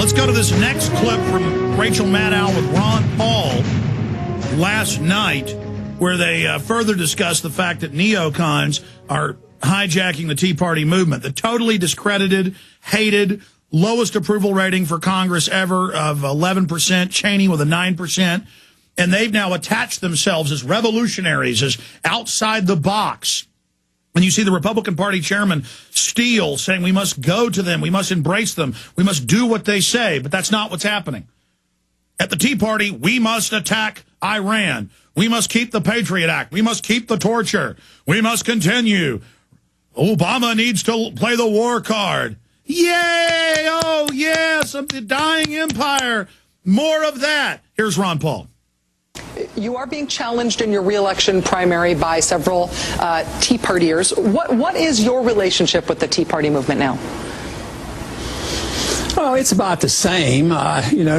Let's go to this next clip from Rachel Maddow with Ron Paul last night, where they further discussed the fact that neocons are hijacking the Tea Party movement. The totally discredited, hated, lowest approval rating for Congress ever of 11%, Cheney with a 9%. And they've now attached themselves as revolutionaries, as outside the box. And you see the Republican Party chairman, Steele, saying we must go to them, we must embrace them, we must do what they say. But that's not what's happening. At the Tea Party, we must attack Iran. We must keep the Patriot Act. We must keep the torture. We must continue. Obama needs to play the war card. Yay! Oh, yes, the dying empire. More of that. Here's Ron Paul. You are being challenged in your re-election primary by several Tea Partiers. What is your relationship with the Tea Party movement now? Well, it's about the same.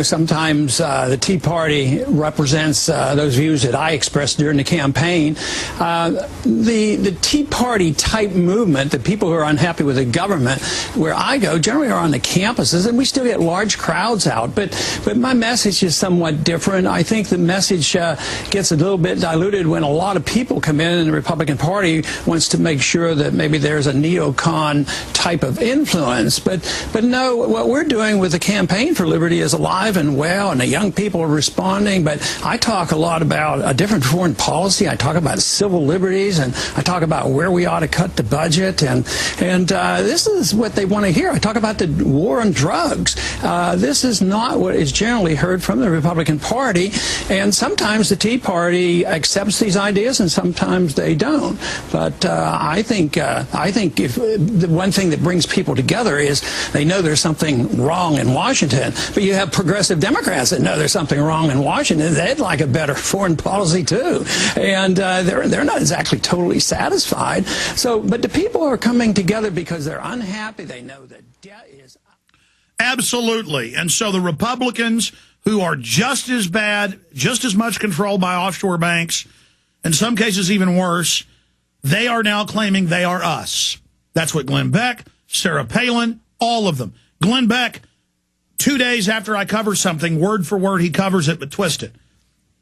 Sometimes the Tea Party represents those views that I expressed during the campaign. The Tea Party type movement, the people who are unhappy with the government, where I go, generally are on the campuses, and we still get large crowds out. But my message is somewhat different. I think the message gets a little bit diluted when a lot of people come in, and the Republican Party wants to make sure that maybe there's a neocon type of influence. But no, what we're doing with the Campaign for Liberty is alive and well, and the young people are responding. But I talk a lot about a different foreign policy. I talk about civil liberties, and I talk about where we ought to cut the budget, and this is what they want to hear. I talk about the war on drugs. This is not what is generally heard from the Republican Party, and sometimes the Tea Party accepts these ideas, and sometimes they don't. But I think if the one thing that brings people together is they know there's something wrong in Washington. But you have progressive Democrats that know there's something wrong in Washington. They'd like a better foreign policy too, and they're not exactly totally satisfied. But the people are coming together because they're unhappy. They know that debt is absolutely, and so the Republicans, who are just as bad, just as much controlled by offshore banks, in some cases even worse, they are now claiming they are us. That's what Glenn Beck, Sarah Palin, all of them. Glenn Beck, 2 days after I cover something, word for word, he covers it but twist it.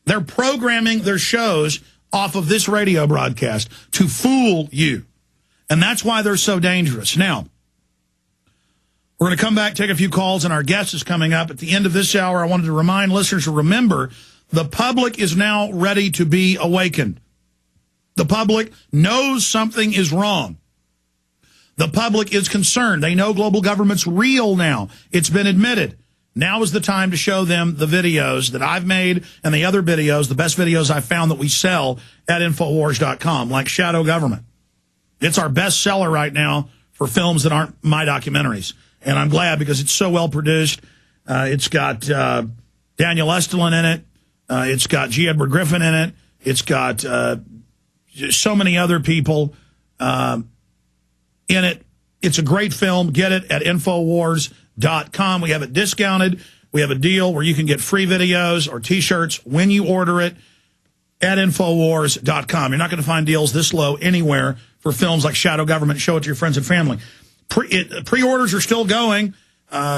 They're programming their shows off of this radio broadcast to fool you. And that's why they're so dangerous. Now, we're going to come back, take a few calls, and our guest is coming up. At the end of this hour, I wanted to remind listeners to remember the public is now ready to be awakened. The public knows something is wrong. The public is concerned. They know global government's real now. It's been admitted. Now is the time to show them the videos that I've made and the other videos, the best videos I've found that we sell at Infowars.com, like Shadow Government. It's our best seller right now for films that aren't my documentaries. And I'm glad because it's so well produced. It's got Daniel Estulin in it. It's got G. Edward Griffin in it. It's got so many other people in it. It's a great film. Get it at Infowars.com. We have it discounted. We have a deal where you can get free videos or T-shirts when you order it at Infowars.com. You're not going to find deals this low anywhere for films like Shadow Government. Show it to your friends and family. Pre-orders are still going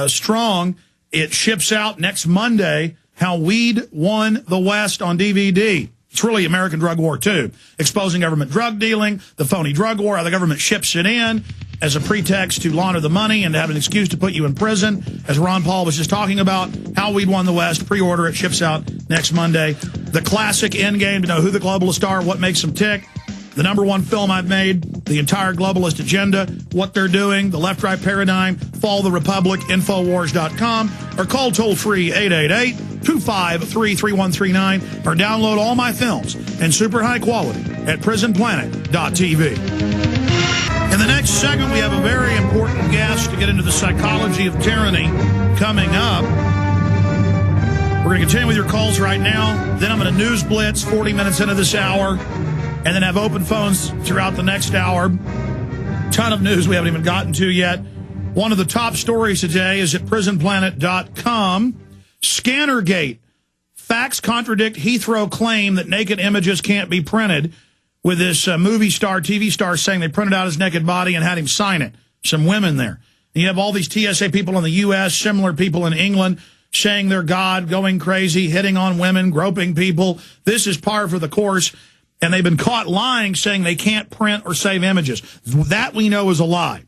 strong. It ships out next Monday. How Weed Won the West on DVD. It's really American Drug War, too. Exposing government drug dealing, the phony drug war, how the government ships it in as a pretext to launder the money and to have an excuse to put you in prison. As Ron Paul was just talking about, How Weed Won the West, pre-order, it ships out next Monday. The classic Endgame, to know who the globalists are, what makes them tick. The #1 film I've made, the entire globalist agenda, what they're doing, the left-right paradigm, Fall the Republic, Infowars.com, or call toll-free 888-253-3139, or download all my films in super high quality at prisonplanet.tv. In the next segment, we have a very important guest to get into the psychology of tyranny coming up. We're going to continue with your calls right now. Then I'm going to news blitz 40 minutes into this hour, and then have open phones throughout the next hour. Ton of news we haven't even gotten to yet. One of the top stories today is at prisonplanet.com. Scannergate. Facts contradict Heathrow claim that naked images can't be printed, with this movie star, TV star, saying they printed out his naked body and had him sign it. Some women there. And you have all these TSA people in the U.S., similar people in England, saying they're God, going crazy, hitting on women, groping people. This is par for the course. And they've been caught lying, saying they can't print or save images. That we know is a lie.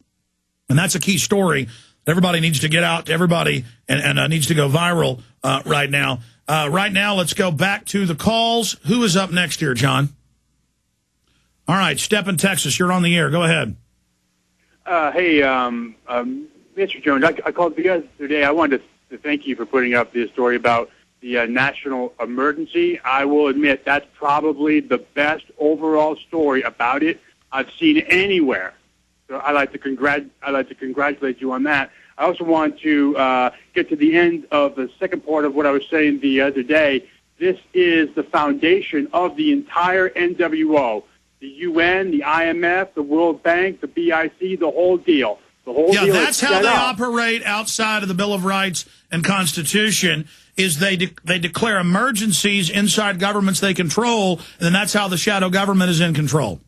And that's a key story. Everybody needs to get out to everybody and needs to go viral right now. Right now, let's go back to the calls. Who is up next here, John? All right, Step in Texas. You're on the air. Go ahead. Hey, Mr. Jones, I called you guys today. I wanted to thank you for putting up this story about the national emergency. I will admit that's probably the best overall story about it I've seen anywhere. So I'd like to congratulate you on that. I also want to get to the end of the second part of what I was saying the other day. This is the foundation of the entire NWO. The UN, the IMF, the World Bank, the BIC, the whole deal. The whole deal. Yeah, that's how they operate outside of the Bill of Rights and Constitution, is they declare emergencies inside governments they control, and then that's how the shadow government is in control.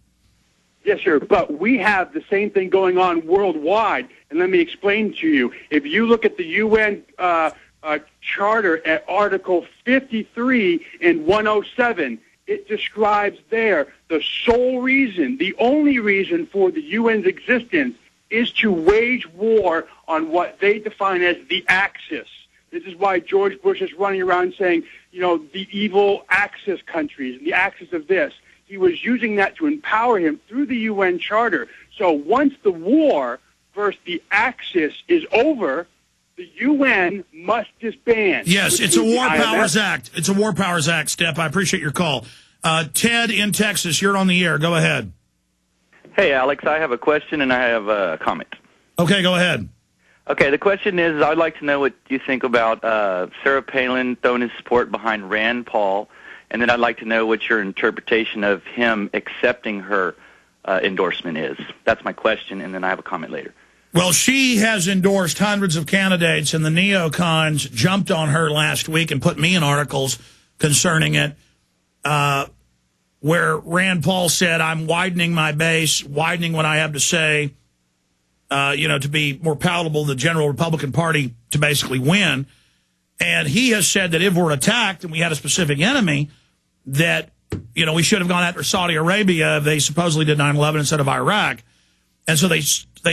Yes, sir, but we have the same thing going on worldwide, and let me explain to you. If you look at the UN Charter at Article 53 and 107, it describes there the sole reason, the only reason for the UN's existence is to wage war on what they define as the Axis. This is why George Bush is running around saying, you know, the evil Axis countries, the Axis of this. He was using that to empower him through the UN Charter. So once the war versus the Axis is over, the UN must disband. Yes, it's a War Powers Act. It's a War Powers Act, Step. I appreciate your call. Ted in Texas, you're on the air. Go ahead. Hey, Alex, I have a question and I have a comment. Okay, go ahead. Okay, the question is, I'd like to know what you think about Sarah Palin throwing his support behind Rand Paul, and then I'd like to know what your interpretation of him accepting her endorsement is. That's my question, and then I have a comment later. Well, she has endorsed hundreds of candidates, and the neocons jumped on her last week and put me in articles concerning it, where Rand Paul said, I'm widening my base, widening what I have to say, to be more palatable to the general Republican Party to basically win. And he has said that if we're attacked and we had a specific enemy, that, we should have gone after Saudi Arabia if they supposedly did 9/11 instead of Iraq. And so they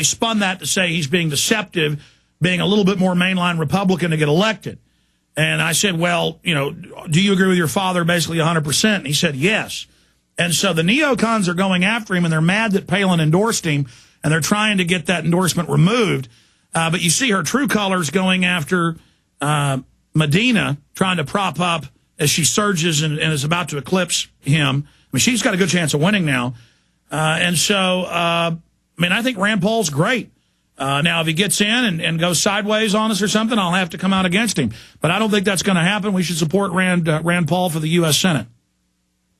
spun that to say he's being deceptive, being a little bit more mainline Republican to get elected. And I said, well, do you agree with your father basically 100%? And he said, yes. And so the neocons are going after him, and they're mad that Palin endorsed him, and they're trying to get that endorsement removed. But you see her true colors going after Medina, trying to prop up as she surges and is about to eclipse him. I mean, she's got a good chance of winning now. And so, I think Rand Paul's great. Now, if he gets in and goes sideways on us or something, I'll have to come out against him. But I don't think that's going to happen. We should support Rand Paul for the U.S. Senate.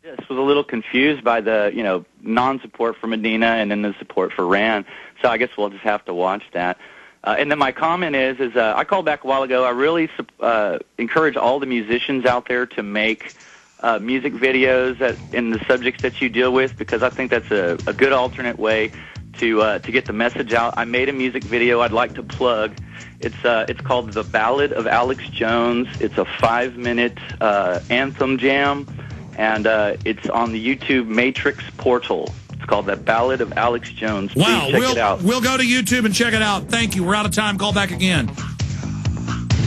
Yes, I was a little confused by the, non-support for Medina and then the support for Rand. So I guess we'll just have to watch that. And then my comment is I called back a while ago. I really encourage all the musicians out there to make music videos in the subjects that you deal with, because I think that's a good alternate way to get the message out. I made a music video I'd like to plug. It's called The Ballad of Alex Jones. It's a 5-minute anthem jam, and it's on the YouTube Matrix portal. It's called The Ballad of Alex Jones. Please check it out. We'll go to YouTube and check it out. Thank you. We're out of time. Call back again.